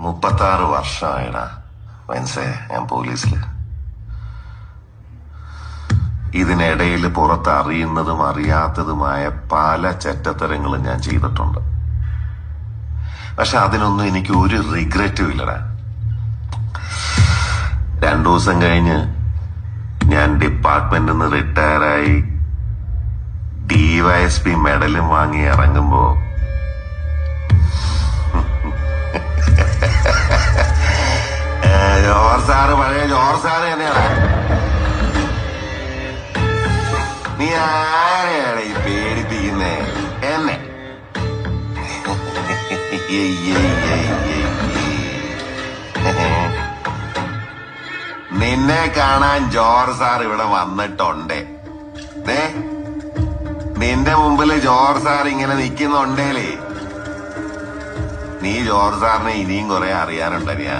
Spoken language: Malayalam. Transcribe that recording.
36 വർഷമായിടാ മനസ്സേ ഞാൻ പോലീസില്. ഇതിനിടയിൽ പുറത്ത് അറിയുന്നതും അറിയാത്തതുമായ പല ചെറ്റത്തരങ്ങളും ഞാൻ ചെയ്തിട്ടുണ്ട്. പക്ഷെ അതിനൊന്നും എനിക്ക് ഒരു റിഗ്രറ്റും ഇല്ലടാ. 2 ദിവസം കഴിഞ്ഞ് ഞാൻ ഡിപ്പാർട്ട്മെന്റിൽ നിന്ന് റിട്ടയറായി DYSP മെഡലും വാങ്ങി ഇറങ്ങുമ്പോ പഴയ ജോർജ് സാറ് തന്നെയാണ്. നീ ആരെയാണ് ഈ പേടിപ്പിക്കുന്നേ എന്നെ? നിന്നെ കാണാൻ ജോർജ് സാർ ഇവിടെ വന്നിട്ടുണ്ട്. നിന്റെ മുമ്പില് ജോർജ് സാർ ഇങ്ങനെ നിക്കുന്നുണ്ടേലേ നീ ജോർജ് സാറിനെ ഇനിയും കുറെ അറിയാനുണ്ടറിയാ.